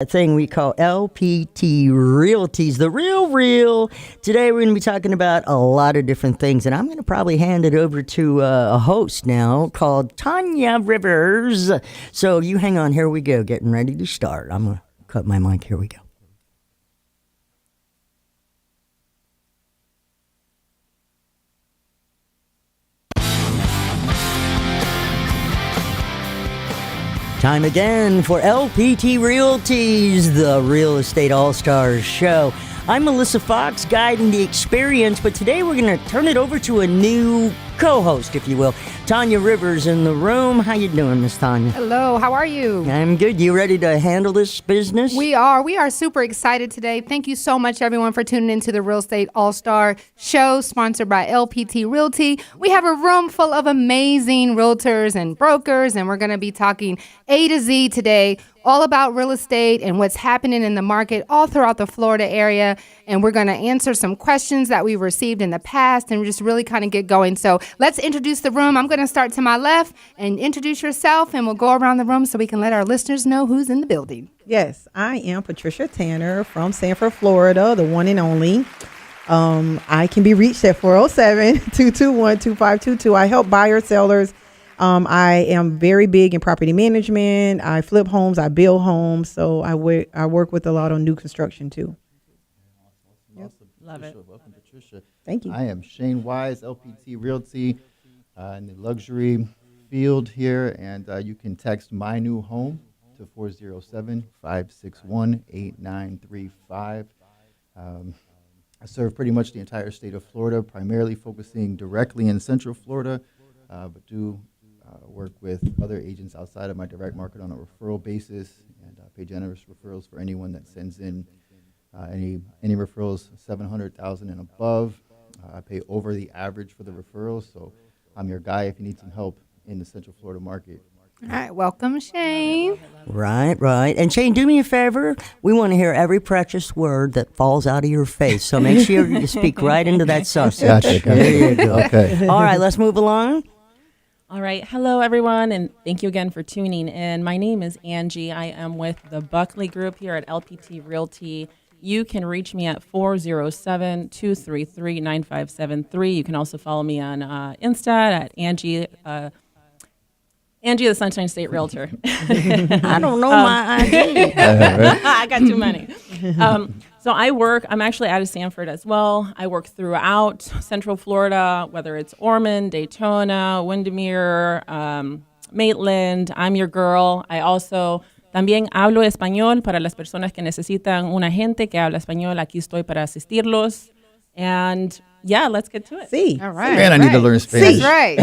A thing we call LPT Realties, the real. Today we're going to be talking about a lot of different things, and I'm going to probably hand it over to a host now called Tanya Rivers. So you hang on, here we go, getting ready to start. I'm going to cut my mic, here we go. Time again for LPT Realties, the Real Estate All-Stars show. I'm Melissa Fox, guiding the experience, but today we're going to turn it over to a new co-host, if you will. Tanya Rivers in the room. How you doing, Miss Tanya? Hello, how are you? I'm good. You ready to handle this business? We are super excited today. Thank you so much, everyone, for tuning into the Real Estate All-Star show, sponsored by LPT Realty. We have a room full of amazing realtors and brokers, and we're going to be talking A to Z today, all about real estate and what's happening in the market all throughout the Florida area. And we're going to answer some questions that we received in the past and just really kind of get going. So let's introduce the room. I'm going to start to my left and introduce yourself, and we'll go around the room so we can let our listeners know who's in the building. Yes, I am Patricia Tanner from Sanford, Florida, the one and only. I can be reached at 407-221-2522. I help buyers, sellers. I am very big in property management. I flip homes. I build homes. So I work with a lot on new construction too. Awesome. Love it. Welcome, Patricia. Thank you. I am Shane Wise, LPT Realty, in the luxury field here, and you can text my new home to 407-561-8935. I serve pretty much the entire state of Florida, primarily focusing directly in Central Florida, but do work with other agents outside of my direct market on a referral basis, and pay generous referrals for anyone that sends in any referrals 700,000 and above. I pay over the average for the referrals, so I'm your guy if you need some help in the Central Florida market. All right, welcome, Shane. Right. And Shane, do me a favor. We want to hear every precious word that falls out of your face. So make sure you speak right into that sausage. Gotcha. There you go. Okay. All right, let's move along. All right. Hello, everyone, and thank you again for tuning in. My name is Angie. I am with the Buckley Group here at LPT Realty. You can reach me at 407-233-9573. You can also follow me on Insta at Angie the Sunshine State Realtor. I don't know my ID. I got too many. So I'm actually out of Sanford as well. I work throughout Central Florida, whether it's Ormond, Daytona, Windermere, Maitland. I'm your girl. I also también hablo español para las personas que necesitan un agente que habla español. Aquí estoy para asistirlos. And yeah, let's get to it. See. All right. Man, I need to learn Spanish. That's right.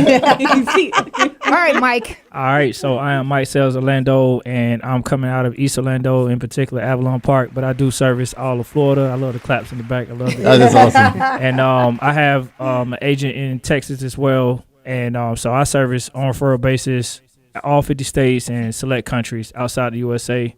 All right, Mike. All right, so I am Mike Sales Orlando, and I'm coming out of East Orlando, in particular Avalon Park, but I do service all of Florida. I love the claps in the back. I love it. That is awesome. And I have an agent in Texas as well, and so I service on referral basis all 50 states and select countries outside the USA.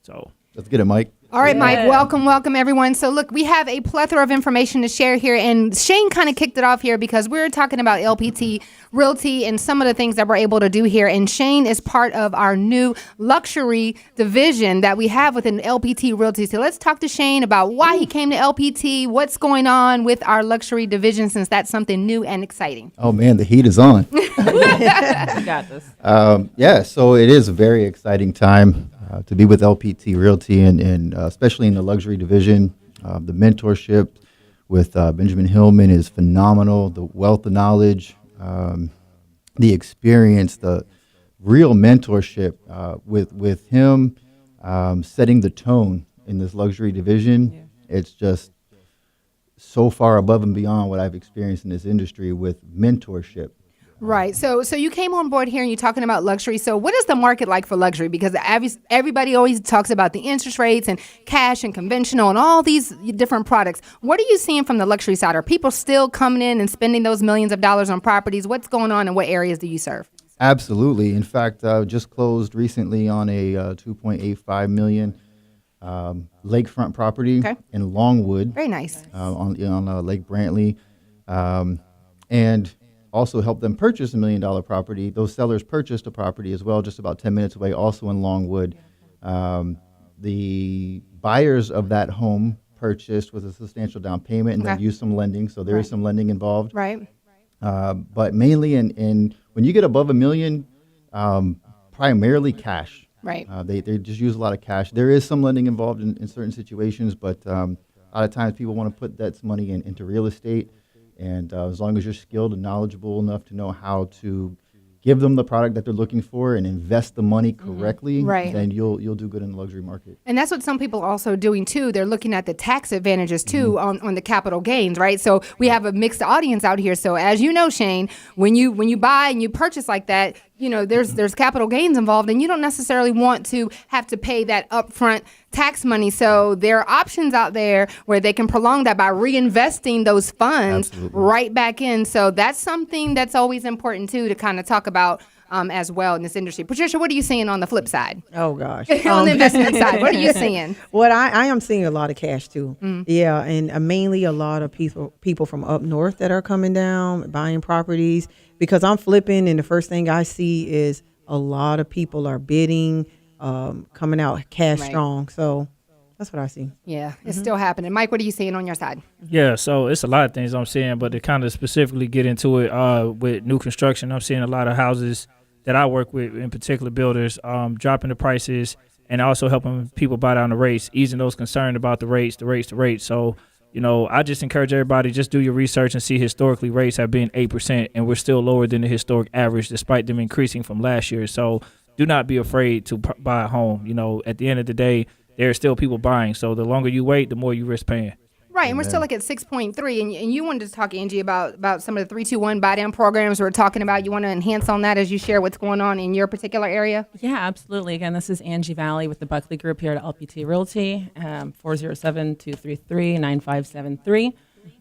So Let's get it, Mike. All right, Mike, welcome, everyone. So, look, we have a plethora of information to share here, and Shane kind of kicked it off here because we're talking about LPT Realty and some of the things that we're able to do here, and Shane is part of our new luxury division that we have within LPT Realty. So let's talk to Shane about why he came to LPT, what's going on with our luxury division, since that's something new and exciting. Oh, man, the heat is on. You got this. So it is a very exciting time to be with LPT Realty, and especially in the luxury division. The mentorship with Benjamin Hillman is phenomenal. The wealth of knowledge, the experience, the real mentorship with him setting the tone in this luxury division. Yeah. It's just so far above and beyond what I've experienced in this industry with mentorship. Right. So you came on board here and you're talking about luxury. So what is the market like for luxury? Because everybody always talks about the interest rates and cash and conventional and all these different products. What are you seeing from the luxury side? Are people still coming in and spending those millions of dollars on properties? What's going on and what areas do you serve? Absolutely. In fact, just closed recently on a $2.85 million lakefront property in Longwood. Very nice. On Lake Brantley. And also helped them purchase $1 million property. Those sellers purchased a property as well, just about 10 minutes away, also in Longwood. the buyers of that home purchased with a substantial down payment and then Okay. use some lending. So there is some lending involved. Right. But mainly in when you get above $1 million, primarily cash. Right. They just use a lot of cash. There is some lending involved in certain situations, but a lot of times people want to put that money into real estate. And as long as you're skilled and knowledgeable enough to know how to give them the product that they're looking for and invest the money correctly, Right. then you'll do good in the luxury market. And that's what some people are also doing too. They're looking at the tax advantages too on the capital gains, right? So we have a mixed audience out here. So as you know, Shane, when you buy and you purchase like that, you know, there's capital gains involved, and you don't necessarily want to have to pay that upfront tax money. So there are options out there where they can prolong that by reinvesting those funds right back in. So that's something that's always important too to kind of talk about as well in this industry. Patricia, what are you seeing on the flip side? Oh gosh. On the investment side, what are you seeing? What I am seeing a lot of cash too. Yeah, and mainly a lot of people from up north that are coming down buying properties, because I'm flipping, and the first thing I see is a lot of people are bidding, coming out cash Right. strong. So that's what I see. Yeah, it's still happening. Mike, what are you seeing on your side? Yeah, so it's a lot of things I'm seeing, but to kind of specifically get into it with new construction, I'm seeing a lot of houses that I work with, in particular builders, dropping the prices and also helping people buy down the rates, easing those concerned about the rates. So, you know, I just encourage everybody, just do your research and see historically rates have been 8%, and we're still lower than the historic average despite them increasing from last year. So do not be afraid to buy a home. You know, at the end of the day, there are still people buying. So the longer you wait, the more you risk paying. Right, and we're still like at 6.3, and you wanted to talk, Angie, about some of the 3-2-1 buy down programs we're talking about. You want to enhance on that as you share what's going on in your particular area? Yeah, absolutely. Again, this is Angie Valley with the Buckley Group here at LPT Realty, 407-233-9573.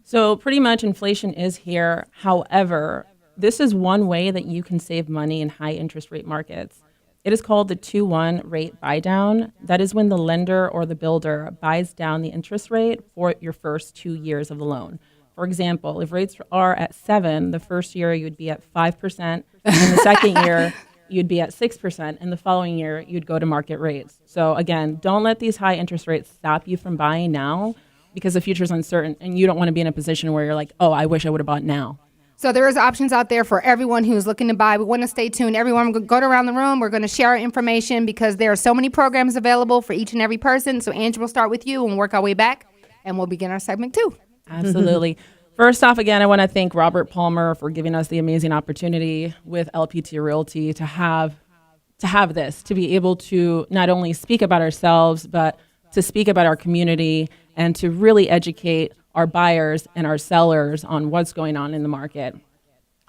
So pretty much inflation is here. However, this is one way that you can save money in high interest rate markets. It is called the 2-1 rate buy down. That is when the lender or the builder buys down the interest rate for your first 2 years of the loan. For example, if rates are at 7, the first year you would be at 5%, and the second year you'd be at 6%, and the following year you'd go to market rates. So again, don't let these high interest rates stop you from buying now, because the future is uncertain and you don't want to be in a position where you're like, oh, I wish I would have bought now. So there is options out there for everyone who's looking to buy. We want to stay tuned. Everyone, we're going to go around the room. We're going to share our information because there are so many programs available for each and every person. So Angie, we'll start with you and work our way back, and we'll begin our segment 2. Absolutely. First off, again, I want to thank Robert Palmer for giving us the amazing opportunity with LPT Realty to have this, to be able to not only speak about ourselves, but to speak about our community and to really educate our buyers and our sellers on what's going on in the market.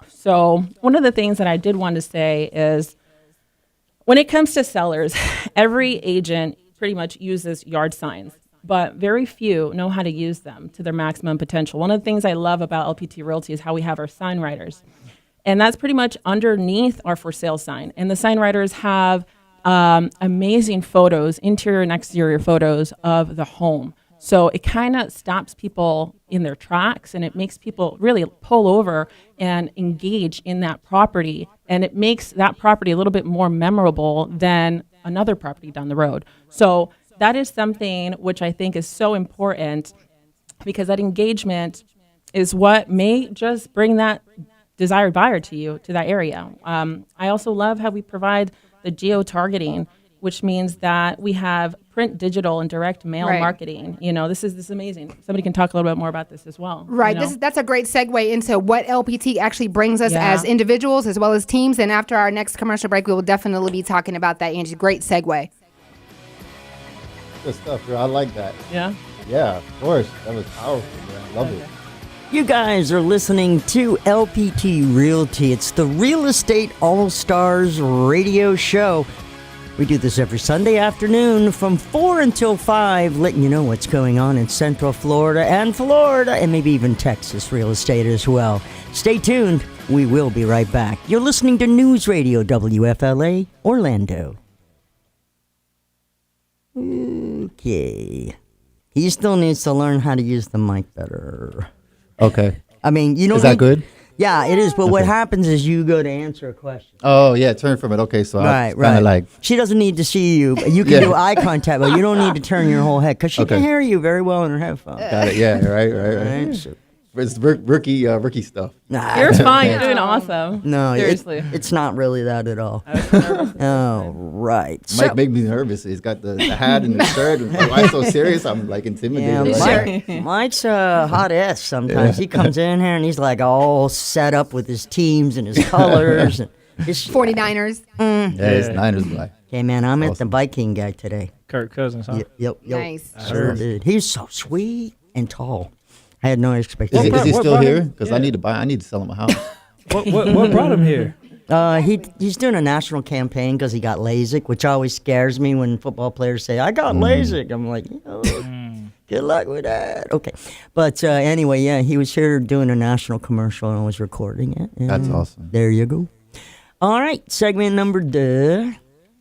So one of the things that I did want to say is when it comes to sellers, every agent pretty much uses yard signs, but very few know how to use them to their maximum potential. One of the things I love about LPT Realty is how we have our sign writers. And that's pretty much underneath our for sale sign. And the sign writers have amazing photos, interior and exterior photos of the home. So it kind of stops people in their tracks, and it makes people really pull over and engage in that property. And it makes that property a little bit more memorable than another property down the road. So that is something which I think is so important, because that engagement is what may just bring that desired buyer to you, to that area. I also love how we provide the geo-targeting, which means that we have print, digital, and direct mail marketing. You know, this is amazing. Somebody can talk a little bit more about this as well. Right. You know? That's a great segue into what LPT actually brings us as individuals as well as teams. And after our next commercial break, we will definitely be talking about that, Angie. Great segue. Good stuff, girl. I like that. Yeah. Yeah, of course. That was powerful, man. I love it. You guys are listening to LPT Realty. It's the Real Estate All-Stars radio show. We do this every Sunday afternoon from 4 until 5, letting you know what's going on in Central Florida and maybe even Texas real estate as well. Stay tuned. We will be right back. You're listening to News Radio WFLA Orlando. Okay. He still needs to learn how to use the mic better. Okay. I mean, you don't Is that need- good? Yeah, it is. But what happens is you go to answer a question. Oh yeah, turn from it. Okay, so Right, I kind of like She doesn't need to see you. But you can Yeah. do eye contact, but you don't need to turn your whole head because she can Okay. hear you very well in her headphones. got it. Yeah, right. Right? So- It's rookie stuff. Nah, You're fine. You're doing awesome. no, Seriously. it's not really that at all. Oh, right. So, Mike make me nervous. He's got the hat and the shirt. And why so serious? I'm like intimidated. yeah, Like, Mike's a hot ass sometimes. He comes in here and he's like all set up with his teams and his colors. And his, 49ers. yeah, it's Niners guy. hey, man, I met the Awesome. Viking guy today. Kirk Cousins, huh? Yep. Nice. Sure did. He's so sweet and tall. I had no Is expectation. he what still brought here? him? Because Yeah. I need to sell him a house. What brought him here? He's doing a national campaign because he got LASIK, which always scares me when football players say, I got LASIK. I'm like, good luck with that. Okay. But anyway, yeah, he was here doing a national commercial and I was recording it. and That's awesome. There you go. All right, segment number 2.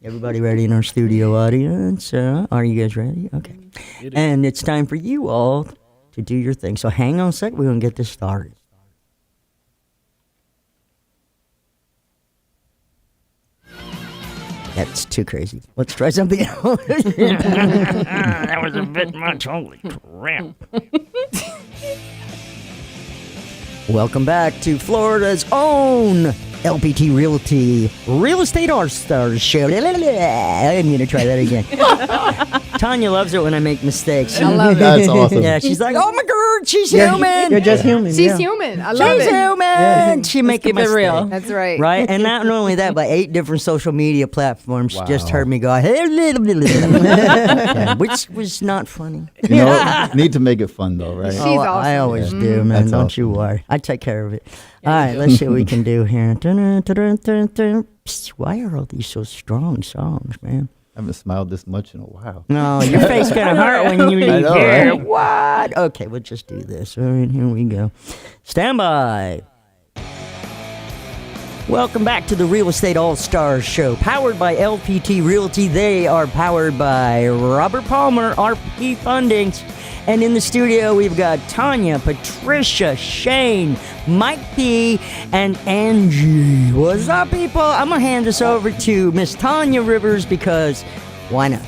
Everybody ready in our studio audience? Are you guys ready? Okay. And it's time for you all to do your thing. So hang on a sec. We're going to get this started. That's too crazy. Let's try something else. That was a bit much. Holy crap. Welcome back to Florida's own LPT Realty Real Estate All-Stars Show. I'm going to try that again. Tanya loves it when I make mistakes. I love it. That's awesome. Yeah, she's like, oh my God, she's human. You're just human. She's yeah. human. I love She's it. human. She make keep a it real. mistake. That's right. Right? And not only that, but 8 different social media platforms just Wow. heard me go, okay, which was not funny. You know, need to make it fun though, right? She's I awesome. always do, man. That's Don't you worry. I take care of it. All right, let's see what we can do here. Psst, why are all these so strong songs, man? I haven't smiled this much in a while. No, your face gonna hurt when you I leave know, here. right? What? Okay, we'll just do this. All right, here we go. Stand by. Welcome back to the Real Estate All-Stars Show, powered by LPT Realty. They are powered by Robert Palmer, RP Fundings. And in the studio, we've got Tanya, Patricia, Shane, Mike P, and Angie. What's up, people? I'm going to hand this over to Miss Tanya Rivers because why not?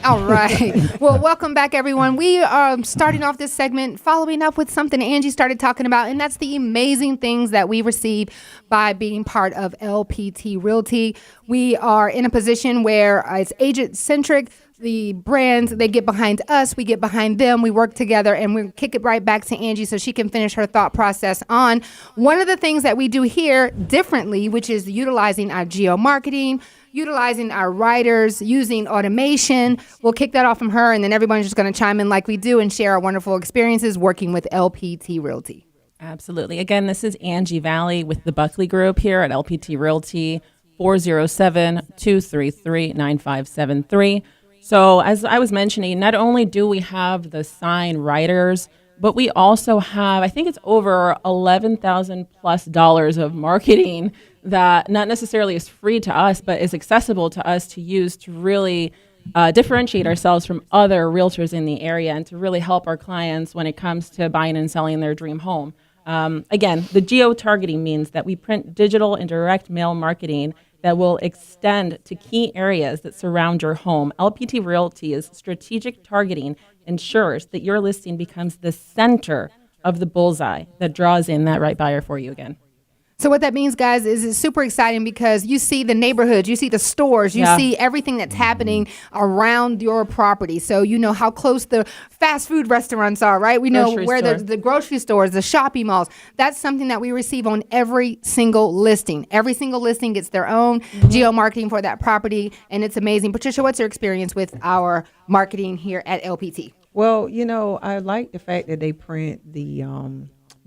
All right. Well, welcome back, everyone. We are starting off this segment following up with something Angie started talking about, and that's the amazing things that we receive by being part of LPT Realty. We are in a position where it's agent-centric. The brands, they get behind us, we get behind them, we work together, and we kick it right back to Angie so she can finish her thought process on one of the things that we do here differently, which is utilizing our geo-marketing, utilizing our writers, using automation. We'll kick that off from her, and then everyone's just going to chime in like we do and share our wonderful experiences working with LPT Realty. Absolutely. Again, this is Angie Valley with the Buckley Group here at LPT Realty, 407-233-9573. So as I was mentioning, not only do we have the sign writers, but we also have, I think it's over $11,000+ of marketing that not necessarily is free to us, but is accessible to us to use to really differentiate ourselves from other realtors in the area and to really help our clients when it comes to buying and selling their dream home. Again, the geo-targeting means that we print digital and direct mail marketing that will extend to key areas that surround your home. LPT Realty's strategic targeting ensures that your listing becomes the center of the bullseye that draws in that right buyer for you again. So what that means, guys, is it's super exciting because you see the neighborhoods, you see the stores, you Yeah. see everything that's happening around your property. So you know how close the fast food restaurants are, right? We know Grocery where store. the grocery stores, the shopping malls. That's something that we receive on every single listing. Every single listing gets their own geo-marketing for that property, and it's amazing. Patricia, what's your experience with our marketing here at LPT? Well, you know, I like the fact that they print the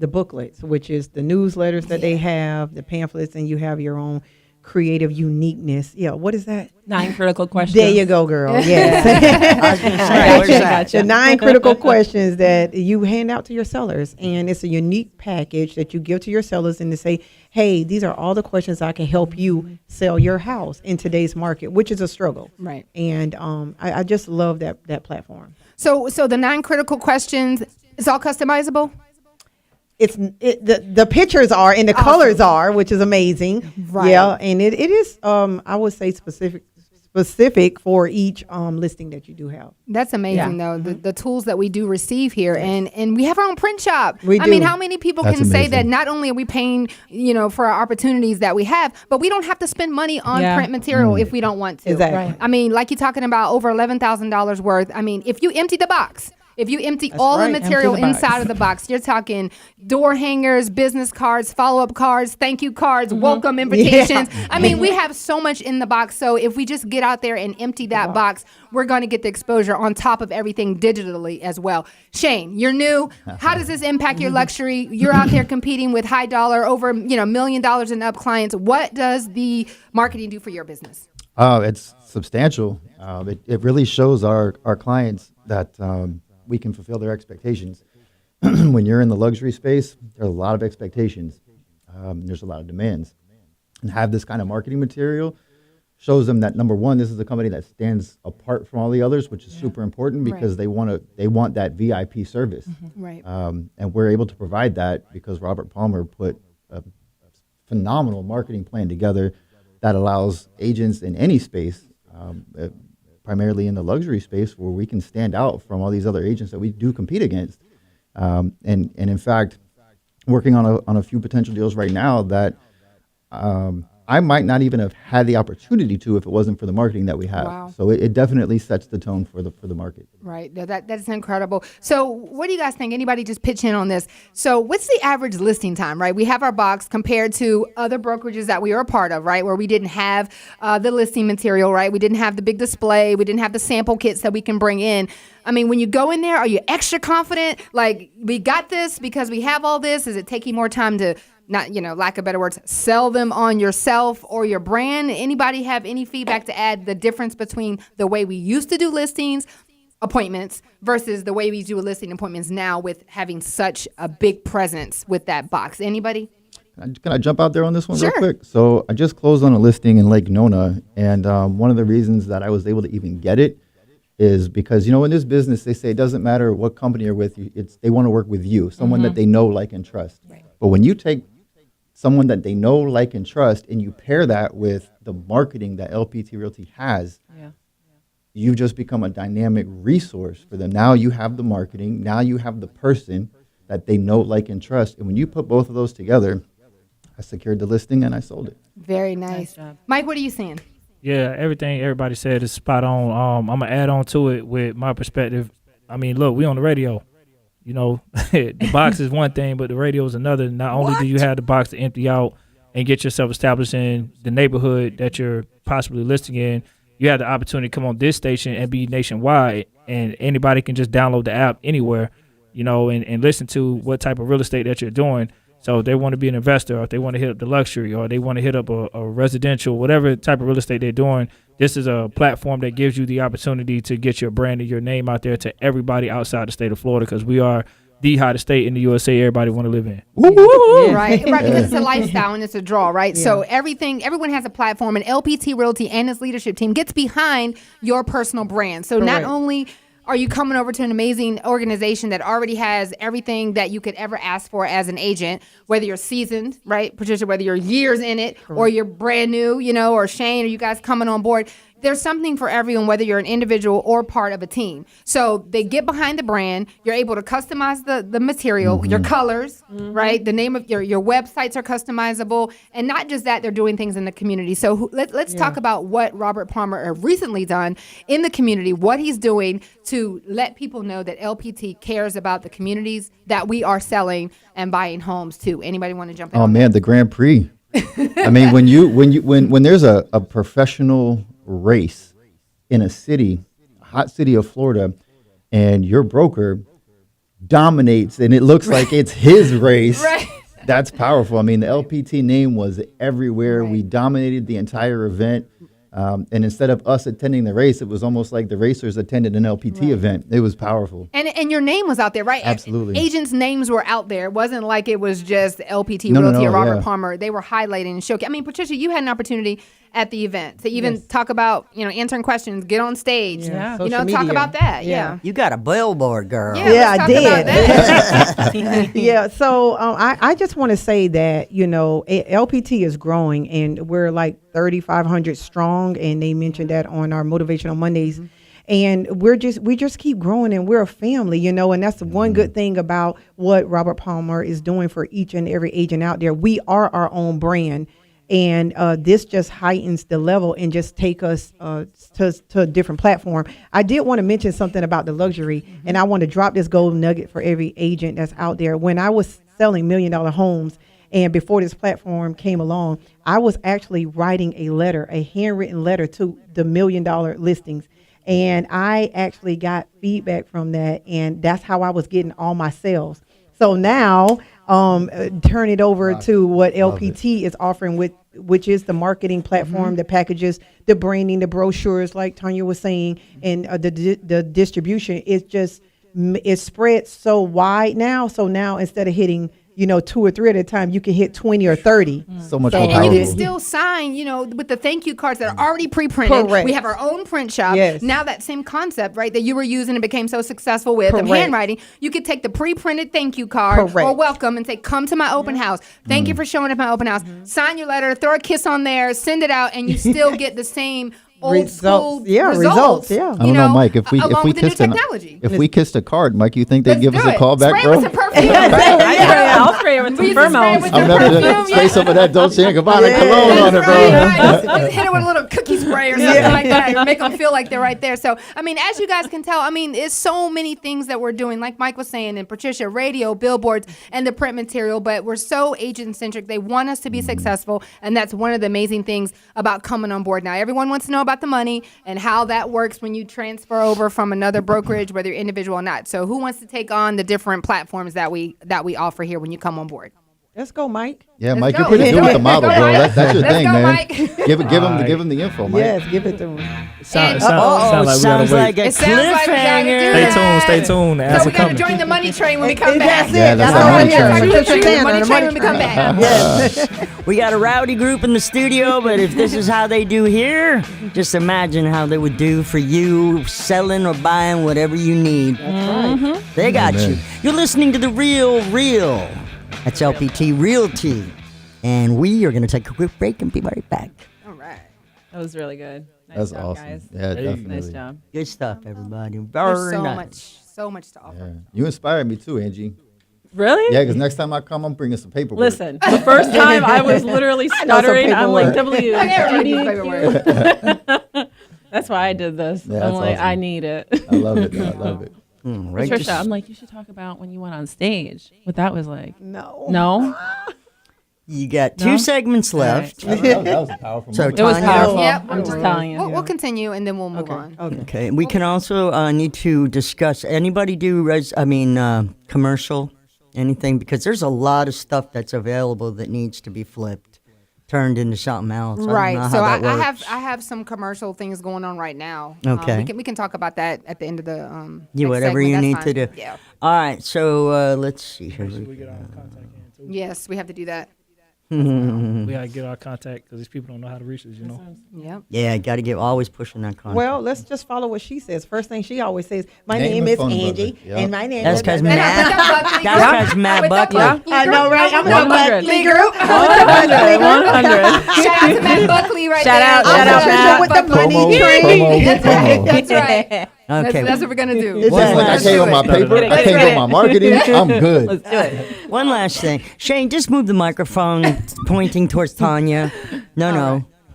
booklets, which is the newsletters that they have, the pamphlets, and you have your own creative uniqueness. Yeah, what is that? 9 critical questions. There you go, girl. Yes. I was going to say, where's that? The 9 critical questions that you hand out to your sellers. And it's a unique package that you give to your sellers and to say, hey, these are all the questions I can help you sell your house in today's market, which is a struggle. Right. And I just love that platform. So the 9 critical questions is all customizable? the pictures are and the colors are, which is amazing. Right. Yeah, and it is I would say specific for each listing that you do have. That's amazing, though. The tools that we do receive here, and we have our own print shop. We I mean, do. how many people That's can say amazing. that not only are we paying, for our opportunities that we have, but we don't have to spend money on print material if we don't want to. Exactly. Right. I mean, like you're talking about over $11,000 worth. I mean, if you empty the box. If you empty all right, the empty material the box. inside of the box, you're talking door hangers, business cards, follow-up cards, thank you cards, welcome invitations. I mean, we have so much in the box. So if we just get out there and empty that box, we're going to get the exposure on top of everything digitally as well. Shane, you're new. How does this impact your luxury? You're out there competing with high dollar, over $1 million and up clients. What does the marketing do for your business? It's substantial. It really shows our clients that we can fulfill their expectations. When you're in the luxury space, there's a lot of expectations. There's a lot of demands. And have this kind of marketing material shows them that, number one, this is a company that stands apart from all the others, which is super important because they want that VIP service. Right. And we're able to provide that because Robert Palmer put a phenomenal marketing plan together that allows agents in any space, primarily in the luxury space, where we can stand out from all these other agents that we do compete against. And in fact, working on a few potential deals right now that I might not even have had the opportunity to if it wasn't for the marketing that we have. Wow. So it definitely sets the tone for the market. Right. That's incredible. So what do you guys think? Anybody just pitch in on this? So what's the average listing time, right? We have our box compared to other brokerages that we are a part of, right? Where we didn't have the listing material, right? We didn't have the big display. We didn't have the sample kits that we can bring in. I mean, when you go in there, are you extra confident? Like, we got this because we have all this? Is it taking more time to, not, lack of better words, sell them on yourself or your brand? Anybody have any feedback to add the difference between the way we used to do listings, appointments, versus the way we do listing appointments now with having such a big presence with that box? Anybody? Can I jump out there on this one Sure. real quick? So I just closed on a listing in Lake Nona, and one of the reasons that I was able to even get it is because, in this business, they say it doesn't matter what company you're with, they want to work with you, someone that they know, like, and trust. Right. But when you take someone that they know, like, and trust, and you pair that with the marketing that LPT Realty has, you've just become a dynamic resource for them. Now you have the marketing, now you have the person that they know, like, and trust. And when you put both of those together, I secured the listing and I sold it. Very nice. job. Mike, what are you seeing? Yeah, everything everybody said is spot on. I'm gonna add on to it with my perspective. I mean, look, we on the radio. The box is one thing, but the radio is another. Not only do you have the box to empty out and get yourself established in the neighborhood that you're possibly listing in, you have the opportunity to come on this station and be nationwide, and anybody can just download the app anywhere, and listen to what type of real estate that you're doing. So if they want to be an investor, or if they want to hit up the luxury, or they want to hit up a residential, whatever type of real estate they're doing, this is a platform that gives you the opportunity to get your brand and your name out there to everybody outside the state of Florida, because we are the hottest state in the USA everybody want to live in. Right, because it's a lifestyle and it's a draw, right? So everyone has a platform, and LPT Realty and its leadership team gets behind your personal brand. So not Correct. only are you coming over to an amazing organization that already has everything that you could ever ask for as an agent, whether you're seasoned, right, Patricia, whether you're years in it, or you're brand new, or Shane, or you guys coming on board. There's something for everyone, whether you're an individual or part of a team. So they get behind the brand. You're able to customize the material, your colors, right? The name of your websites are customizable. And not just that, they're doing things in the community. So let's talk about what Robert Palmer recently done in the community, what he's doing to let people know that LPT cares about the communities that we are selling and buying homes to. Anybody want to jump in? Oh on man, the Grand Prix. I mean, when there's a professional race in a city, hot city of Florida, and your broker dominates and it looks like it's his race, Right. that's powerful. I mean, the LPT name was everywhere. We dominated the entire event. And instead of us attending the race, it was almost like the racers attended an LPT event. It was powerful. And your name was out there, right? Absolutely. Agents' names were out there. It wasn't like it was just LPT No, Realty or Robert yeah. Palmer. They were highlighting and showcasing. I mean, Patricia, you had an opportunity at the event, to even talk about, answering questions, get on stage, Yeah. talk Social about media. that. Yeah. Yeah. You got a billboard, girl. Yeah, I let's talk did. about that. Yeah, so I just want to say that, LPT is growing and we're like 3,500 strong. And they mentioned that on our Motivational Mondays. And we just keep growing and we're a family, and that's one good thing about what Robert Palmer is doing for each and every agent out there. We are our own brand. And this just heightens the level and just take us to a different platform. I did want to mention something about the luxury, and I want to drop this gold nugget for every agent that's out there. When I was selling $1 million homes, and before this platform came along, I was actually writing a handwritten letter to the $1 million listings. And I actually got feedback from that, and that's how I was getting all my sales. So now, turn it over to what LPT is offering, which is the marketing platform, the packages, the branding, the brochures, like Tanya was saying, and the distribution. It's spread so wide now. So now instead of hitting 2 or 3 at a time, you can hit 20 or 30. So much more And you powerful. can still sign, with the thank you cards that are already pre-printed. Correct. We have our own print shop. Yes. Now that same concept, right, that you were using and became so successful with, of Correct. handwriting, you could take the pre-printed thank you card Correct. or welcome and say, come to my open house. Thank you for showing up at my open house. Sign your letter, throw a kiss on there, send it out, and you still get the same old school Results. Yeah, results, yeah. I don't know, Mike. If we kissed kissed a card, Mike, you think they'd Let's give do us a it. call back, Spray bro? with some perfume. I'll spray it with some We used to spray pheromones. with I'm the gonna perfume, spray some of that Dolce and Gabbana cologne on it, That's bro. right. Just hit it with a little cookie spray or something like that. Make them feel like they're right there. So, as you guys can tell, it's so many things that we're doing. Like Mike was saying, and Patricia, radio, billboards, and the print material. But we're so agent-centric. They want us to be successful. And that's one of the amazing things about coming on board now. Everyone wants to know about the money and how that works when you transfer over from another brokerage, whether you're individual or not. So who wants to take on the different platforms that we offer here when you come on board? Let's go, Mike. Yeah, Let's Mike, go. you're pretty good with the model, Let's go, bro. Mike. That's your Let's thing, go, man. Mike. Give him the info, Mike. Yes, give it to him. Sound Oh, like we sounds gotta like wait. a It sounds like we gotta do cliffhanger. that. Stay tuned. The So answer we got to coming. join the money train when we come back. That's it. Yeah, that's That's the all money right here. train. Patricia The Tanner, money the train money when we come train. back. Yes. We got a rowdy group in the studio, but if this is how they do here, just imagine how they would do for you selling or buying whatever you need. That's right. They got Amen. you. You're listening to The Real Real. That's LPT Realty. And we are going to take a quick break and be right back. All right. That was really good. Nice That's job, awesome. guys. Yeah, definitely. Nice job. Good stuff, everybody. There's Very so nice. much to offer. Yeah. You inspired me too, Angie. Really? Yeah, because next time I come, I'm bringing some paperwork. Listen, the first time I was literally stuttering. I'm like, paperwork. That's why I did this. Yeah, I'm that's like, awesome. I need it. I love it. I love it. Right. Patricia, I'm like, you should talk about when you went on stage. What that was like. No. No? You got two No? segments left. That was a powerful So moment. It was Tanya- powerful. Yep. I'm just telling you. We'll continue and then we'll move on. Okay. Okay. We can also need to discuss. Anybody do commercial, anything? Because there's a lot of stuff that's available that needs to be flipped, turned into something else. I don't know Right. how So that I works. have some commercial things going on right now. Okay. We can talk about that at the end of the Yeah, next whatever segment. you That's need fine. to do. Yeah. All right. So let's see here. Yes, we have to do that. We gotta get our contact because these people don't know how to reach us. Yep. Yeah, got to get always pushing that content. Well, let's just follow what she says. First thing she always says, my Name name and is phone number. Angie, Yep. and my name That's is... because And Matt. with the Buckley That's group. because Matt With the Buckley. Buckley I know, group. right? I'm 100. Buckley group. 100. Shout out to Matt Buckley right Shout there. out, I'm shout out, Patricia Matt. with the money Promo, train. promo, That's right. That's right. Okay. That's what we're gonna do. It's It's like I Let's can't do on my it. paper. I That's can't right. on my marketing. I'm good. Let's do it. One last thing. Shane, just move the microphone pointing towards Tanya.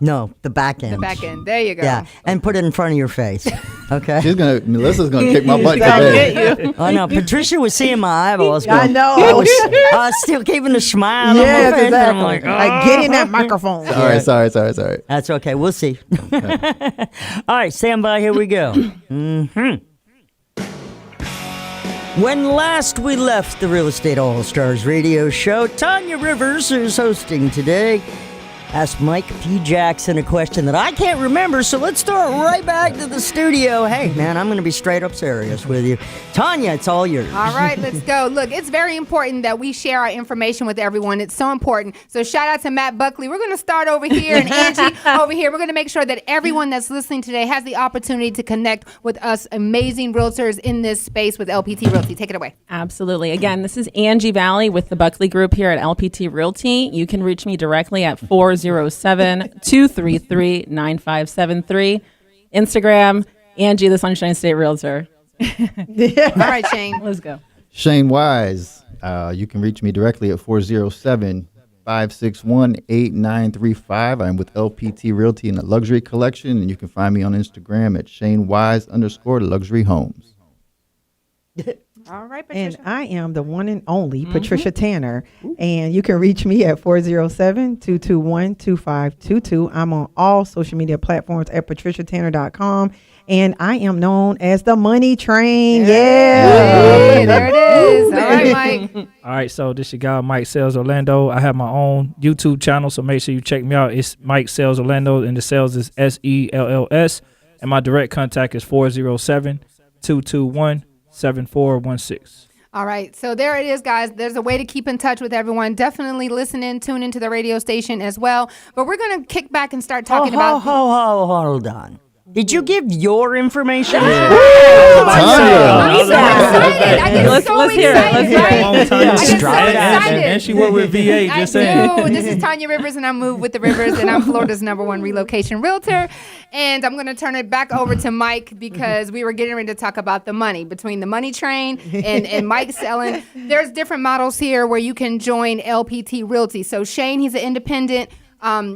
No, the back end. The back end. There you go. Yeah, and put it in front of your face. Okay. Melissa's gonna kick my butt today. I know. Patricia was seeing my eyeballs. I Going, know. I was still keeping a smile on my Yes, face. And I'm exactly. like, Like, get in that microphone. Sorry. that's okay. We'll see. All right, stand by. Here we go. When last we left the Real Estate All Stars radio show, Tanya Rivers is hosting today. ask Mike P. Jackson a question that I can't remember, so let's start right back to the studio. Hey, man, I'm going to be straight up serious with you. Tanya, it's all yours. All right, let's go. Look, it's very important that we share our information with everyone. It's so important. So shout out to Matt Buckley. We're going to start over here and Angie over here. We're going to make sure that everyone that's listening today has the opportunity to connect with us amazing realtors in this space with LPT Realty. Take it away. Absolutely. Again, this is Angie Valley with the Buckley Group here at LPT Realty. You can reach me directly at 407-233-9573. Instagram, Angie, the Sunshine State Realtor. All right, Shane. Let's go. Shane Wise. You can reach me directly at 407-561-8935. I'm with LPT Realty in the Luxury Collection, and you can find me on Instagram at ShaneWise_Luxury Homes. All right, Patricia. And I am the one and only Patricia Tanner. And you can reach me at 407-221-2522. I'm on all social media platforms at patriciatanner.com. And I am known as the Money Train. Hey, there it is. All right, Mike. All right, so this your guy, Mike Sales Orlando. I have my own YouTube channel, so make sure you check me out. It's Mike Sales Orlando, and the sales is SELLS. And my direct contact is 407-221-7416. All right. So there it is, guys. There's a way to keep in touch with everyone. Definitely listen in, tune into the radio station as well. But we're going to kick back and start talking about. Hold on. Did you give your information? I'm so excited. I get Let's so hear it. Let's excited. hear it. Right? I get so excited. And she worked with VA, I just saying. do. This is Tanya Rivers, and I move with the Rivers, and I'm Florida's #1 relocation realtor. And I'm going to turn it back over to Mike because we were getting ready to talk about the money between the Money Train and Mike selling. There's different models here where you can join LPT Realty. So Shane, he's an independent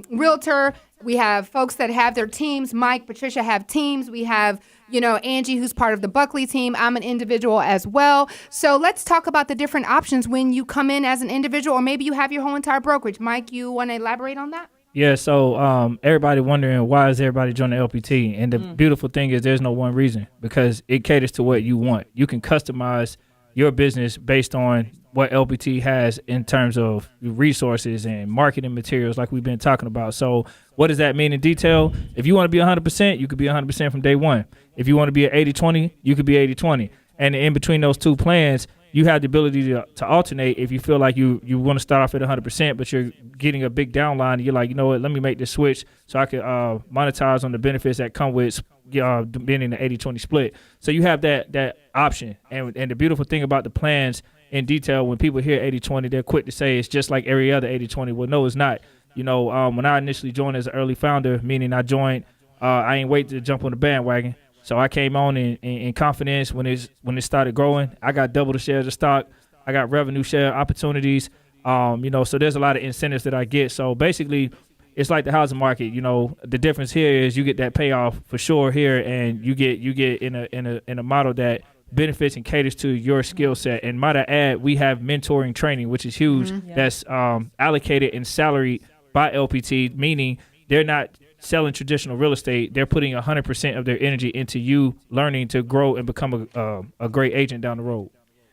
realtor. We have folks that have their teams. Mike, Patricia have teams. We have, Angie, who's part of the Buckley team. I'm an individual as well. So let's talk about the different options when you come in as an individual, or maybe you have your whole entire brokerage. Mike, you want to elaborate on that? Yeah, so everybody wondering why is everybody joining LPT? And the beautiful thing is there's no one reason, because it caters to what you want. You can customize your business based on what LPT has in terms of resources and marketing materials like we've been talking about. So what does that mean in detail? If you want to be 100%, you could be 100% from day one. If you want to be at 80-20, you could be 80-20. And in between those two plans, you have the ability to alternate if you feel like you want to start off at 100%, but you're getting a big downline. And you're like, you know what, let me make this switch so I can monetize on the benefits that come with being in the 80-20 split. So you have that option. And the beautiful thing about the plans in detail, when people hear 80-20, they're quick to say it's just like every other 80-20. Well, no, it's not. When I initially joined as an early founder, meaning I joined, I ain't wait to jump on the bandwagon. So I came on in confidence when it started growing. I got double the shares of stock. I got revenue share opportunities. So there's a lot of incentives that I get. So basically, it's like the housing market. The difference here is you get that payoff for sure here, and you get in a model that benefits and caters to your skill set. And might I add, we have mentoring training, which is huge. That's allocated and salaried by LPT, meaning they're not selling traditional real estate. They're putting 100% of their energy into you learning to grow and become a great agent down the road.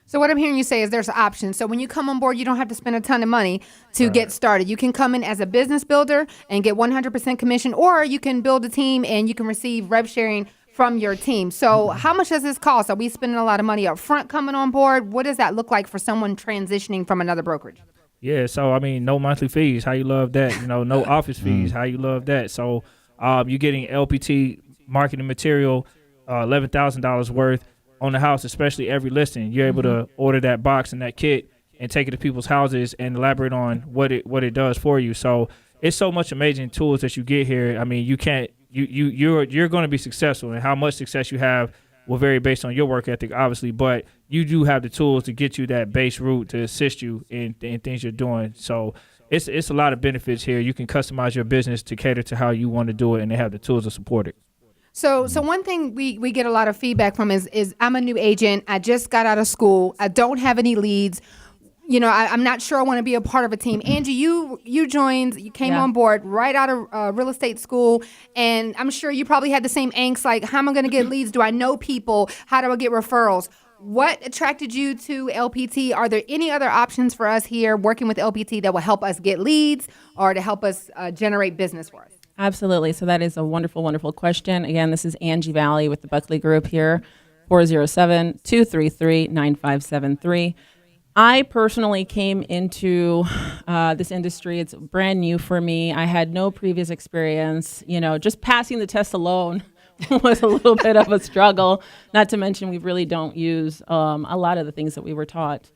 So what I'm hearing you say is there's options. So when you come on board, you don't have to spend a ton of money to get started. You can come in as a business builder and get 100% commission, or you can build a team and you can receive rev sharing from your team. So how much does this cost? Are we spending a lot of money up front coming on board? What does that look like for someone transitioning from another brokerage? Yeah, so no monthly fees. How you love that? No office fees. How you love that? So you're getting LPT marketing material, $11,000 worth on the house, especially every listing. You're able to order that box and that kit and take it to people's houses and elaborate on what it does for you. So it's so much amazing tools that you get here. I mean, you're going to be successful, and how much success you have will vary based on your work ethic, obviously, but you do have the tools to get you that base route to assist you in things you're doing. So it's a lot of benefits here. You can customize your business to cater to how you want to do it, and they have the tools to support it. So one thing we get a lot of feedback from is I'm a new agent. I just got out of school. I don't have any leads. I'm not sure I want to be a part of a team. Angie, you joined, you came on board right out of real estate school, and I'm sure you probably had the same angst, like, how am I going to get leads? Do I know people? How do I get referrals? what attracted you to LPT? Are there any other options for us here working with LPT that will help us get leads or to help us generate business for us? Absolutely. So that is a wonderful, wonderful question. Again, this is Angie Valley with the Buckley Group here, 407-233-9573. I personally came into this industry. It's brand new for me. I had no previous experience. Just passing the test alone was a little bit of a struggle. Not to mention, we really don't use a lot of the things that we were taught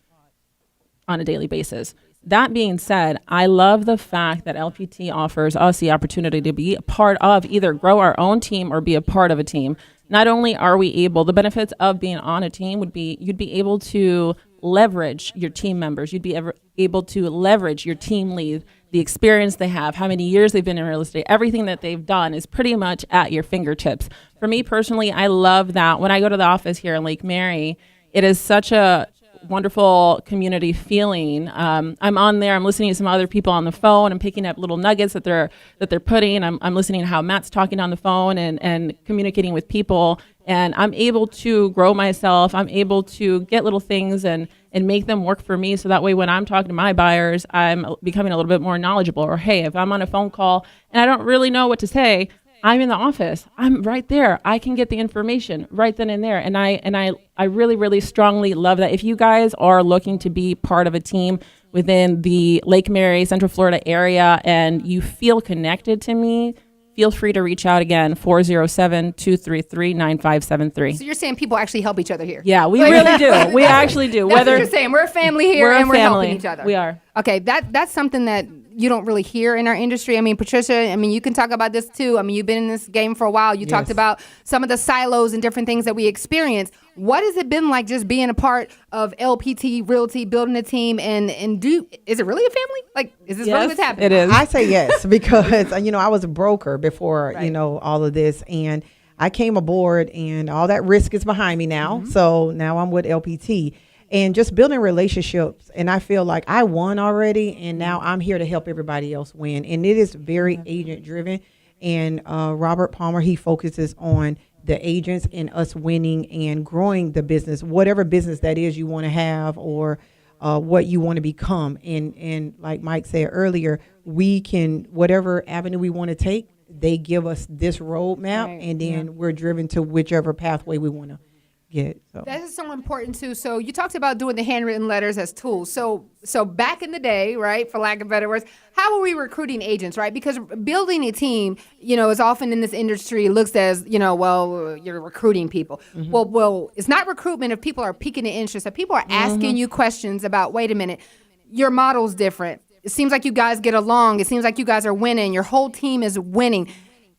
on a daily basis. That being said, I love the fact that LPT offers us the opportunity to be a part of either grow our own team or be a part of a team. Not only are we able, the benefits of being on a team would be you'd be able to leverage your team members. You'd be able to leverage your team lead, the experience they have, how many years they've been in real estate. Everything that they've done is pretty much at your fingertips. For me personally, I love that. When I go to the office here in Lake Mary, it is such a wonderful community feeling. I'm on there. I'm listening to some other people on the phone. I'm picking up little nuggets that they're putting. I'm listening to how Matt's talking on the phone and communicating with people. And I'm able to grow myself. I'm able to get little things and make them work for me. So that way, when I'm talking to my buyers, I'm becoming a little bit more knowledgeable. Or hey, if I'm on a phone call and I don't really know what to say, I'm in the office. I'm right there. I can get the information right then and there. And I really, really strongly love that. If you guys are looking to be part of a team within the Lake Mary, Central Florida area, and you feel connected to me, feel free to reach out again, 407-233-9573. So you're saying people actually help each other here? Yeah, we really do. We actually do. That's what you're saying. We're a family here, and we're helping each other. We are. Okay, that's something that you don't really hear in our industry. I mean, Patricia, you can talk about this too. You've been in this game for a while. You talked about some of the silos and different things that we experience. What has it been like just being a part of LPT Realty, building a team, and is it really a family? Like, is this really what's happening? It is. I say yes because, I was a broker before, all of this. And I came aboard and all that risk is behind me now. Mm-hmm. So now I'm with LPT. And just building relationships. And I feel like I won already. And now I'm here to help everybody else win. And it is very agent driven. And Robert Palmer, he focuses on the agents and us winning and growing the business, whatever business that is you want to have or what you want to become. And like Mike said earlier, we can, whatever avenue we want to take, they give us this roadmap. Right. And then we're driven to whichever pathway we want to get. So that is so important too. So you talked about doing the handwritten letters as tools. So back in the day, right, for lack of better words, how were we recruiting agents, right? Because building a team, is often in this industry looks as, well, you're recruiting people. Mm-hmm. Well, it's not recruitment if people are piquing the interest. If people are asking you questions about, wait a minute, your model's different. It seems like you guys get along. It seems like you guys are winning. Your whole team is winning.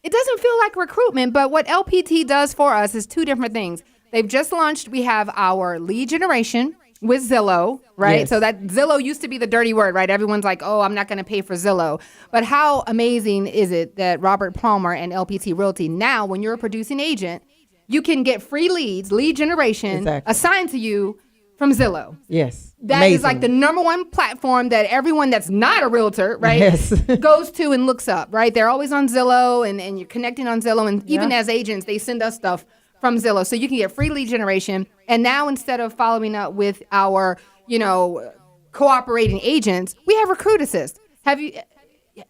It doesn't feel like recruitment, but what LPT does for us is two different things. They've just launched, we have our lead generation with Zillow, right? Yes. So that Zillow used to be the dirty word, right? Everyone's like, oh, I'm not going to pay for Zillow. But how amazing is it that Robert Palmer and LPT Realty, now when you're a producing agent, you can get free leads, lead generation, assigned to you from Zillow. Yes. That amazing. Is like the number one platform that everyone that's not a realtor, right, goes to and looks up, right? They're always on Zillow and you're connecting on Zillow. And even as agents, they send us stuff from Zillow. So you can get free lead generation. And now instead of following up with our, cooperating agents, we have Recruit Assist. Have you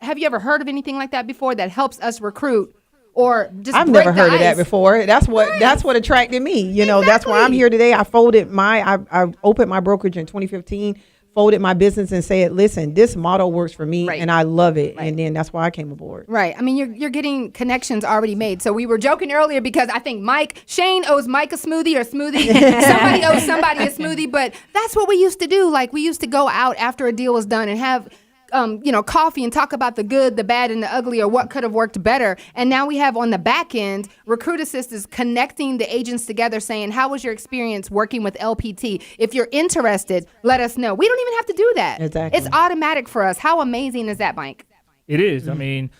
ever heard of anything like that before that helps us recruit or just I've never heard of that before. That's what attracted me. That's why I'm here today. I opened my brokerage in 2015, folded my business and said, listen, this model works for me and I love it. Right. And then that's why I came aboard. Right. I mean, you're getting connections already made. So we were joking earlier because I think Shane owes Mike a smoothie or smoothie. Somebody owes somebody a smoothie. But that's what we used to do. Like we used to go out after a deal was done and have coffee and talk about the good, the bad, and the ugly, or what could have worked better. And now we have on the back end, Recruit Assist is connecting the agents together saying, how was your experience working with LPT? If you're interested, let us know. We don't even have to do that. Exactly. It's automatic for us. How amazing is that, Mike? It is. Mm-hmm. I mean,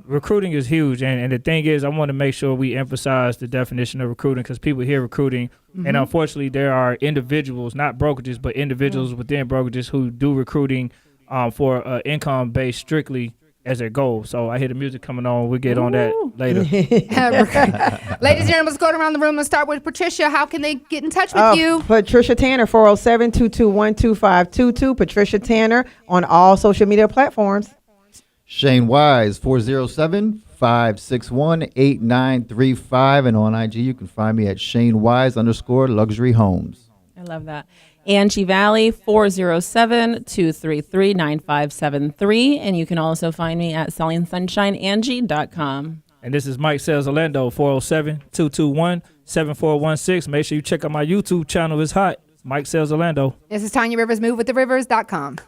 recruiting is huge. And the thing is, I want to make sure we emphasize the definition of recruiting because people hear recruiting. Mm-hmm. And unfortunately, there are individuals, not brokerages, but individuals within brokerages who do recruiting for income based strictly. as their goal. So I hear the music coming on. We'll get on that later. Ladies and gentlemen, let's go around the room. Let's start with Patricia. How can they get in touch with you? Patricia Tanner, 407-221-2522. Patricia Tanner on all social media platforms. Shane Wise, 407-561-8935. And on IG, you can find me at Shane_Wise_luxury homes. I love that. Angie Valley, 407-233-9573. And you can also find me at SellingSunshineAngie.com. And this is Mike Sales Orlando, 407-221-7416. Make sure you check out my YouTube channel. It's hot. Mike Sales Orlando. This is Tanya Rivers, MoveWithTheRivers.com.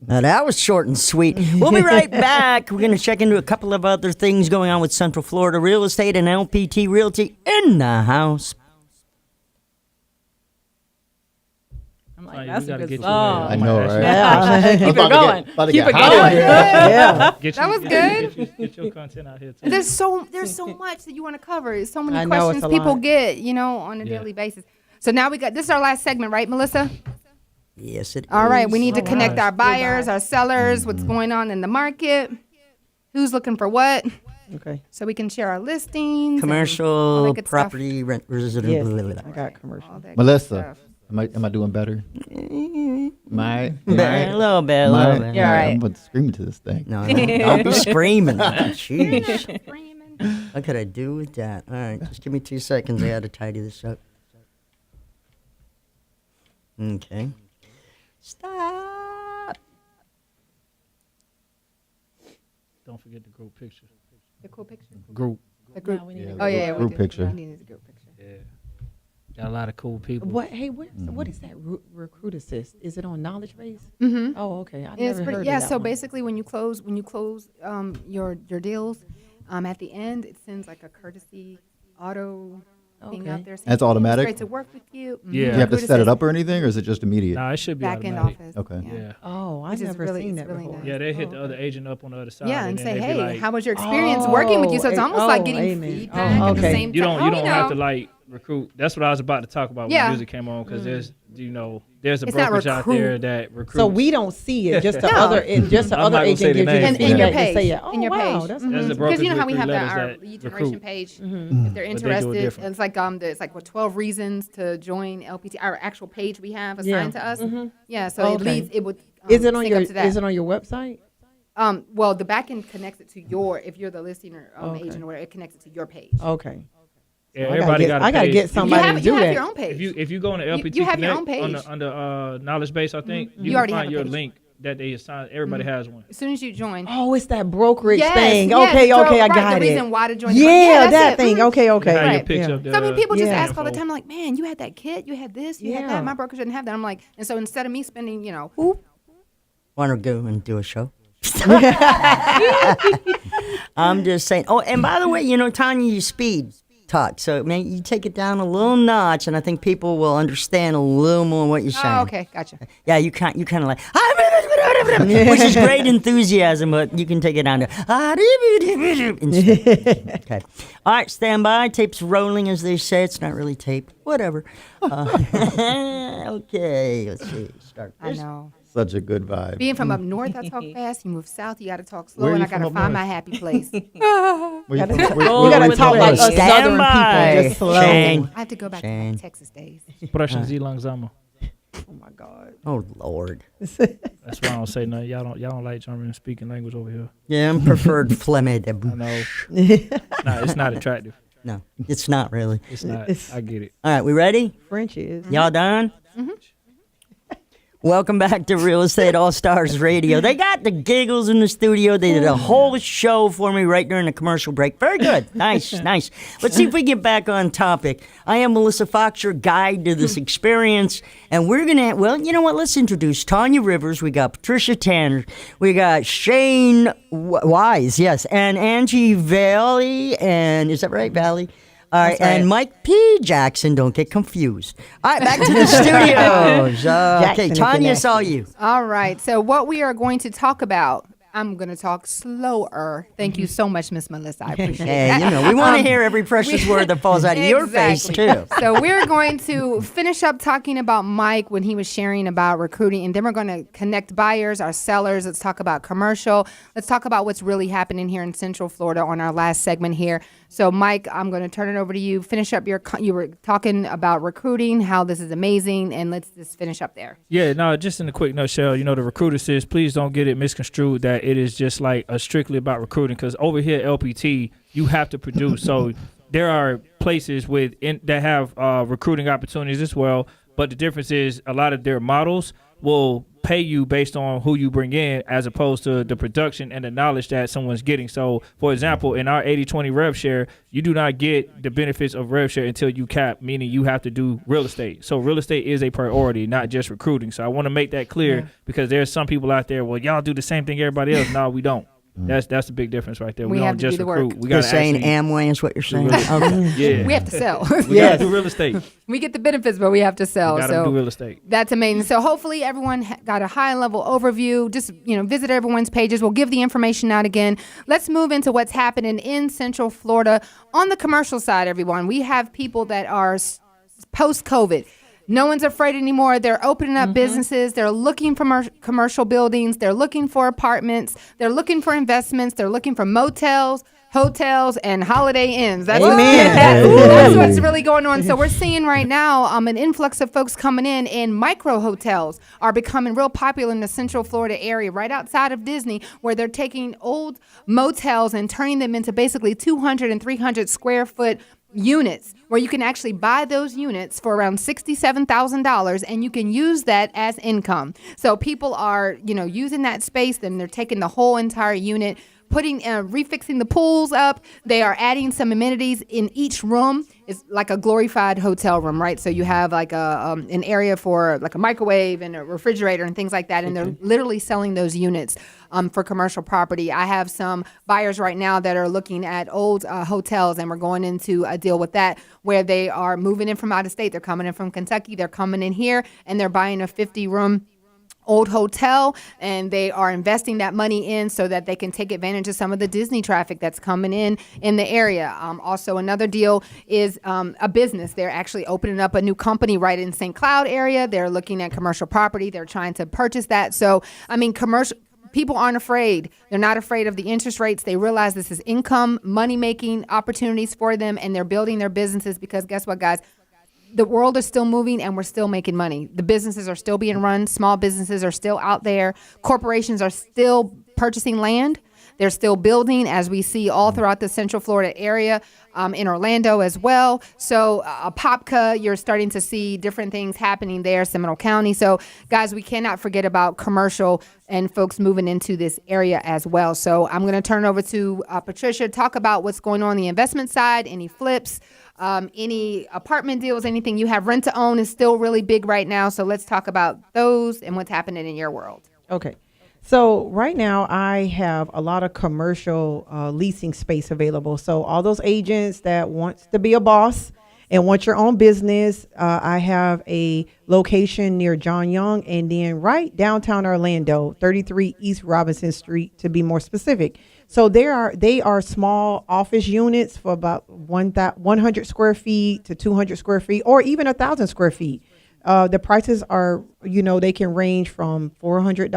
Now that was short and sweet. We'll be right back. We're going to check into a couple of other things going on with Central Florida Real Estate and LPT Realty in the house. I'm like, that's we a gotta good get you song. I know, right? Yeah. Keep it going. Keep it going. Yeah. That was good. Get your content out here, too. There's so much that you want to cover. There's so many I know, questions it's a people lot. get, on a daily basis. So now this is our last segment, right, Melissa? Yes, it All right, is. we need to connect our buyers, our sellers, Mm-hmm. what's going on in the market, who's looking for what, Okay. so we can share our listings. and all Commercial, that good stuff. property, rent, resident. Yes, blah, blah, blah. I got commercial. All that good Melissa, stuff. am I doing better? A little bit, a You're all I'm right. about to scream into this thing. No, I'll be screaming. Jeez. What could I do with that? All right, just give me 2 seconds. I got to tidy this up. Okay. Stop. Don't forget the group picture. The cool picture. Group. The group. Yeah, we need Yeah, to Oh, yeah, group we picture. I needed the group picture. Yeah. Got a lot of cool people. What? Hey, what is that recruit assist? Is it on knowledge base? Mm-hmm. Oh, okay. I It's never pretty, heard yeah. of that So one. basically, when you close your deals, at the end it sends like a courtesy auto thing out Okay. there. saying, That's "Hey, automatic? It's great to work with you. Yeah. Do you have to Recruit set it assist, up or anything, or is it just immediate? Nah, it should be back end automatic. office. Okay. Yeah. Oh, I've Which is never really- seen it's that really before. nice. Yeah, they hit Oh, the other agent up on the other side. Yeah, and then say, they be hey, like, how was your experience working with you? So it's almost like getting amen. feedback Oh, at the okay. same time. you don't Oh, have to like recruit. That's what I was about to talk about when Yeah. the music came on, because there's a It's not brokerage out recruit. there that recruits. So we don't see it. Just the No. other, just the I'm other not gonna say agent the gives you name. the in your feedback to page, say it. Oh, in your wow, page, that's There's a because brokerage you know how we have recruit our letters lead that generation recruit. page. If they're But they do it interested, different. it's like there's like 12 reasons to join LPT. Our actual page we have assigned to us. Yeah, so it Okay. leads. It would. Is it on sync your up to that. Is it on your website? Well, the back end connects it to your. If you're the listing or Okay. agent or whatever, it connects it to your page. Okay. Yeah, I gotta everybody get- got a I gotta page. get You somebody have to do that. your own page. If you go on the LPT you have your Connect own page. under knowledge base, I think you You already can have find a your page. link that they assign. Everybody has one. As soon as you join. Oh, it's that brokerage Yes, thing. yes, Okay, so, okay, I right, got the it. reason why to join. Yeah, that's that it. thing. Mhm. Okay, okay. How Right. your picture Yeah. of the So many people just Yeah. ask all the info. time, like, man, you had that kit, you had this, you had Yeah. that. My broker didn't have that. I'm like, and so instead of me spending, Want to go and do a show? I'm just saying. Oh, and by the way, Tanya, you speed talk, so man, you take it down a little notch, and I think people will understand a little more what you're saying. oh, okay, gotcha. Yeah, you kind of like, which is great enthusiasm, but you can take it down to. Okay. All right, stand by. Tape's rolling, as they say. It's not really tape. Whatever. Okay, let's see. Start. I know. Such a good vibe. Being from up north, I talk fast. You move south, you got to talk slow, Where are and you I got to from up find north? my happy place. Where you from? We Oh, gotta with talk the like list. us Stand Southern by. people, just slow. Shane. I have to go back to Shane. my Texas days. Sprechen Sie langsam. Oh my God. Oh Lord. That's why I don't say nothing. Y'all don't like German speaking language over here. Yeah, I'm preferred Flemme. I know. Nah, it's not attractive. No, it's not really. It's not. I get it. All right, we ready? French is. Y'all done? Welcome back to Real Estate All Stars Radio. They got the giggles in the studio. They did a whole show for me right during the commercial break. Very good. Nice, nice. Let's see if we get back on topic. I am Melissa Fox, your guide to this experience. And we're going to, well, you know what? Let's introduce Tanya Rivers. We got Patricia Tanner. We got Shane Wise, yes, and Angie Valley. And is that right, Valley? All right, That's right. and Mike P. Jackson, don't get confused. All right, back to the studios. Okay, Jackson Tanya, is it's all you. All right. So what we are going to talk about I'm going to talk slower. Thank you so much, Miss Melissa. I appreciate Hey, that. we want to hear every precious word that falls out of your face, too. So we're going to finish up talking about Mike when he was sharing about recruiting, and then we're going to connect buyers, our sellers. Let's talk about commercial. Let's talk about what's really happening here in Central Florida on our last segment here. So, Mike, I'm going to turn it over to you. Finish up you were talking about recruiting, how this is amazing, and let's just finish up there. Yeah, no, just in a quick nutshell, the recruiter says, please don't get it misconstrued that it is just like strictly about recruiting, because over here at LPT, you have to produce. So there are places that have recruiting opportunities as well, but the difference is a lot of their models will pay you based on who you bring in as opposed to the production and the knowledge that someone's getting. So, for example, in our 80-20 rev share, you do not get the benefits of rev share until you cap, meaning you have to do real estate. So real estate is a priority, not just recruiting. So I want to make that clear because there's some people out there, well, y'all do the same thing everybody else. No, we don't. That's the big difference right there. We don't have to just do the recruit. work. We You're got saying Amway is what you're saying? Okay. Yeah. We have to sell. We got to do real estate. We get the benefits, but we have to sell. We got to do real estate. That's amazing. So hopefully everyone got a high-level overview. Just, visit everyone's pages. We'll give the information out again. Let's move into what's happening in Central Florida. On the commercial side, everyone, we have people that are post-COVID. No one's afraid anymore. They're opening up businesses. They're looking for commercial buildings. They're looking for apartments. They're looking for investments. They're looking for motels, hotels, and Holiday Inns. That's that's what's really going on. So we're seeing right now an influx of folks coming in, and micro hotels are becoming real popular in the Central Florida area, right outside of Disney, where they're taking old motels and turning them into basically 200 and 300 square foot units, where you can actually buy those units for around $67,000, and you can use that as income. So people are, using that space, and they're taking the whole entire unit, refixing the pools up. They are adding some amenities in each room. It's like a glorified hotel room, right? So you have like an area for like a microwave and a refrigerator and things like that, and they're literally selling those units for commercial property. I have some buyers right now that are looking at old hotels, and we're going into a deal with that, where they are moving in from out of state. They're coming in from Kentucky. They're coming in here, and they're buying a 50-room old hotel, and they are investing that money in so that they can take advantage of some of the Disney traffic that's coming in the area. Also, another deal is a business. They're actually opening up a new company right in St. Cloud area. They're looking at commercial property. They're trying to purchase that. So, commercial people aren't afraid. They're not afraid of the interest rates. They realize this is income, money-making opportunities for them, and they're building their businesses because guess what, guys? The world is still moving, and we're still making money. The businesses are still being run. Small businesses are still out there. Corporations are still purchasing land. They're still building, as we see all throughout the Central Florida area, in Orlando as well. So Apopka, you're starting to see different things happening there, Seminole County. So, guys, we cannot forget about commercial and folks moving into this area as well. So I'm going to turn over to Patricia, talk about what's going on the investment side, any flips, any apartment deals, anything you have. Rent to own is still really big right now. So let's talk about those and what's happening in your world. Okay. So right now I have a lot of commercial leasing space available. So all those agents that wants to be a boss and want your own business, I have a location near John Young, and then right downtown Orlando, 33 East Robinson Street to be more specific. So they are small office units for about 100 square feet to 200 square feet, or even 1,000 square feet. The prices are, they can range from $400,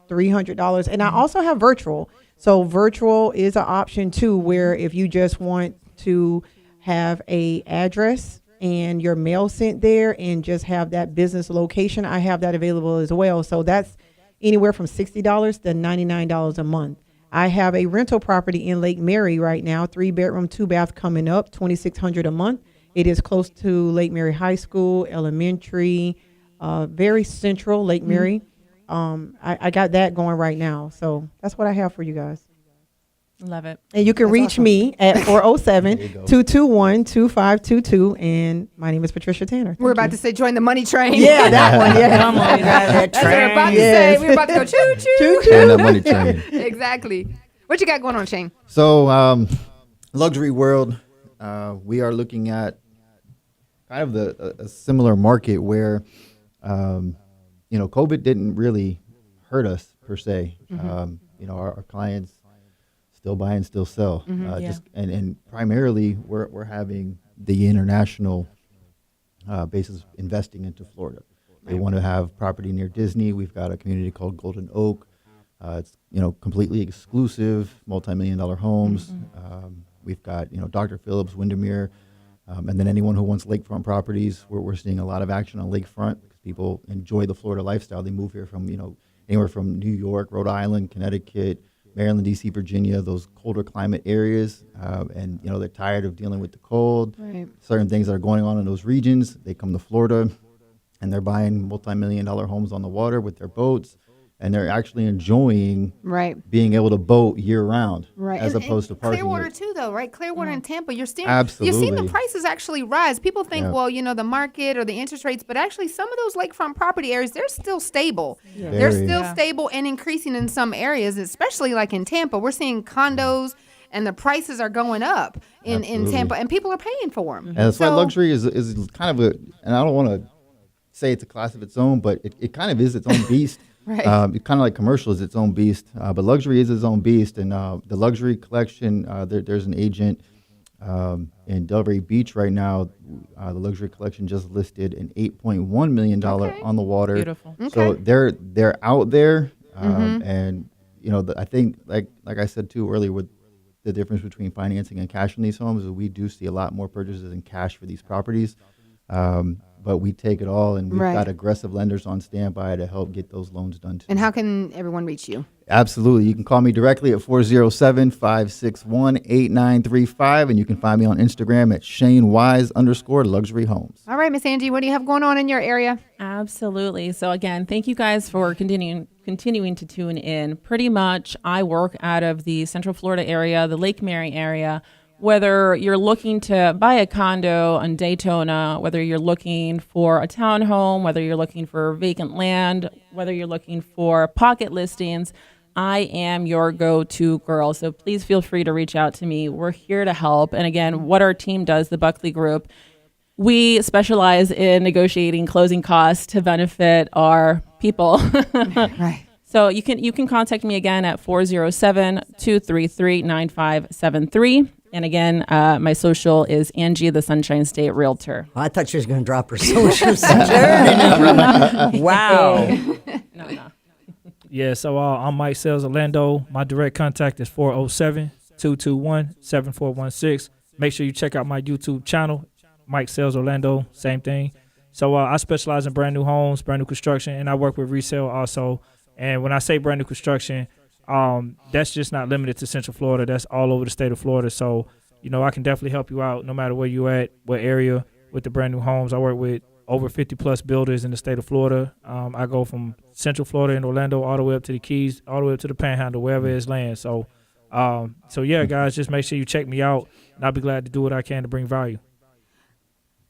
$300. And I also have virtual. So virtual is an option too, where if you just want to have a address and your mail sent there and just have that business location, I have that available as well. So that's anywhere from $60 to $99 a month. I have a rental property in Lake Mary right now, 3-bedroom, 2-bath coming up, $2,600 a month. It is close to Lake Mary High School, elementary, very central Lake Mary. I got that going right now. So that's what I have for you guys. Love it. And you can reach me at 407-221-2522. And my name is Patricia Tanner. We're about to say join the money train. Yeah, that one. Yeah. Come on, guys, that That's what we're about to Yes. say. We're about to go choo-choo. And that money train. Exactly. What you got going on, Shane? So, luxury world, we are looking at kind of a similar market where, COVID didn't really hurt us per se. our clients still buy and still sell. And primarily we're having the international basis investing into Florida. They want to have property near Disney. We've got a community called Golden Oak. It's completely exclusive, multi-million-dollar homes. We've got Dr. Phillips, Windermere, and then anyone who wants lakefront properties. We're seeing a lot of action on lakefront because people enjoy the Florida lifestyle. They move here from anywhere from New York, Rhode Island, Connecticut, Maryland, D.C., Virginia, those colder climate areas, and they're tired of dealing with the cold. Right. Certain things that are going on in those regions. They come to Florida, and they're buying multi-million-dollar homes on the water with their boats, and they're actually enjoying being able to boat year round, as opposed to parking. Clearwater too, though, right? Clearwater and Tampa, you're seeing the prices actually rise. People think, the market or the interest rates, but actually some of those lakefront property areas, they're still stable. Yeah. They're still stable and increasing in some areas, especially like in Tampa. We're seeing condos and the prices are going up in Tampa, and people are paying for them. And that's why luxury is kind of and I don't want to say it's a class of its own, but it kind of is its own beast. Right. Kind of like commercial is its own beast, but luxury is its own beast. And the luxury collection, there's an agent in Delray Beach right now. The luxury collection just listed an $8.1 million on the water. Beautiful. So they're out there, and I think like I said too earlier, with the difference between financing and cash in these homes, is we do see a lot more purchases in cash for these properties. But we take it all, and we've got aggressive lenders on standby to help get those loans done too. And how can everyone reach you? Absolutely. You can call me directly at 407-561-8935, and you can find me on Instagram at ShaneWise_luxury homes. All right, Miss Angie, what do you have going on in your area? Absolutely. So again, thank you guys for continuing to tune in. Pretty much, I work out of the Central Florida area, the Lake Mary area. Whether you're looking to buy a condo in Daytona, whether you're looking for a townhome, whether you're looking for vacant land, whether you're looking for pocket listings, I am your go-to girl. So please feel free to reach out to me. We're here to help. And again, what our team does, the Buckley Group, we specialize in negotiating closing costs to benefit our people. Right. So you can contact me again at 407-233-9573. And again, my social is Angie, the Sunshine State Realtor. I thought she was going to drop her social security number. Wow. No. Yeah, so I'm Mike Sales Orlando. My direct contact is 407-221-7416. Make sure you check out my YouTube channel, Mike Sales Orlando, same thing. So I specialize in brand new homes, brand new construction, and I work with resale also. And when I say brand new construction, that's just not limited to Central Florida. That's all over the state of Florida. So, I can definitely help you out no matter where you at, what area, with the brand new homes. I work with over 50-plus builders in the state of Florida. I go from Central Florida and Orlando all the way up to the Keys, all the way up to the Panhandle, wherever it's land. So yeah, guys, just make sure you check me out, and I'll be glad to do what I can to bring value.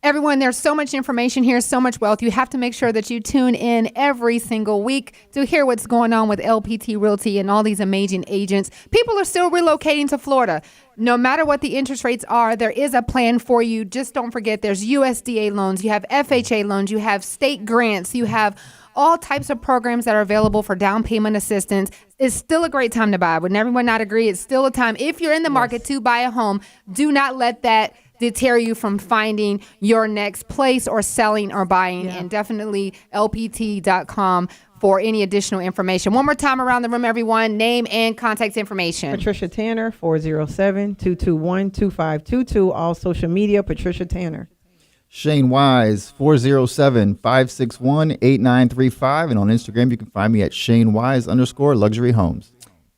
Everyone, there's so much information here, so much wealth. You have to make sure that you tune in every single week to hear what's going on with LPT Realty and all these amazing agents. People are still relocating to Florida. No matter what the interest rates are, there is a plan for you. Just don't forget, there's USDA loans, you have FHA loans, you have state grants, you have all types of programs that are available for down payment assistance. It's still a great time to buy. Wouldn't everyone not agree? It's still a time. If you're in the market to buy a home, do not let that deter you from finding your next place or selling or buying. And definitely lpt.com for any additional information. One more time around the room, everyone. Name and contact information. Patricia Tanner, 407-221-2522. All social media, Patricia Tanner. Shane Wise, 407-561-8935. And on Instagram, you can find me at ShaneWise_luxury homes.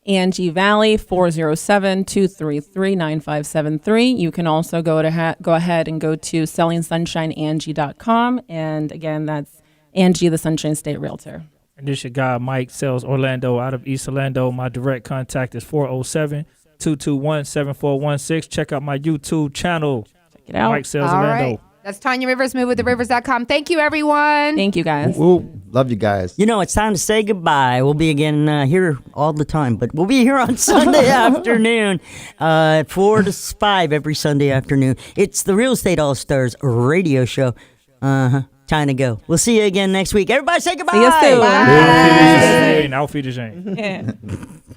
Angie Valley, 407-233-9573. You can also go ahead and go to sellingsunshineangie.com. And again, that's Angie, the Sunshine State Realtor. And this your guy, Mike Sales Orlando, out of East Orlando. My direct contact is 407-221-7416. Check out my YouTube channel. Check it out. Mike Sales All Orlando. right. That's Tanya Rivers, movewiththerivers.com. Thank you, everyone. Thank you, guys. Woo. Love you guys. It's time to say goodbye. We'll be again here all the time, but we'll be here on Sunday afternoon at 4 to 5 every Sunday afternoon. It's the Real Estate All-Stars radio show. Time to go. We'll see you again next week. Everybody say goodbye. See you soon. Bye. Auf Wiedersehen. Yeah.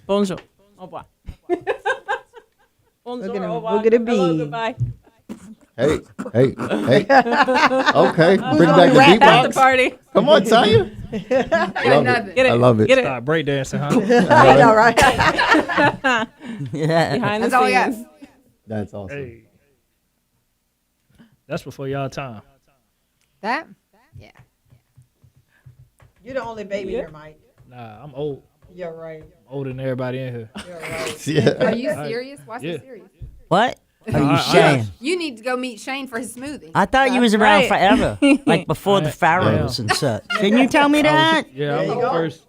Bonjour. Au revoir. Bonjour. Look at him. Au revoir. Look at it Hello, be. goodbye. Hey. Okay. Bring back the At the beatbox. party. Come on, Tanya. Love nothing. it. Get it. I love it. Get it. Start breakdancing, huh? I know, right? Yeah. Behind the That's all we got. scenes. That's awesome. Hey. That's before y'all time. That? Yeah. You're the only baby here, Mike. Nah, I'm old. You're right. I'm older than everybody in here. You're right. Yeah. Are you serious? Why so Yeah. serious? What? Are you I- saying? You need to go meet Shane for his smoothie. I thought you was around right. forever, like before the pharaohs and such. Can you tell me that? Yeah,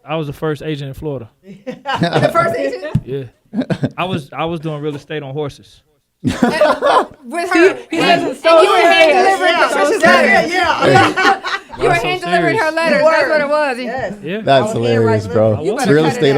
I was the first agent in Florida. the first agent Yeah. I was doing real estate on horses. with her. He doesn't And you were hand delivering Patricia's letters. Yeah. You were That's so hand delivering serious. her letters. You That's were. what it was. Yes. Yeah. That's I was hilarious, handwriting bro. it. You better Real cut it estate out.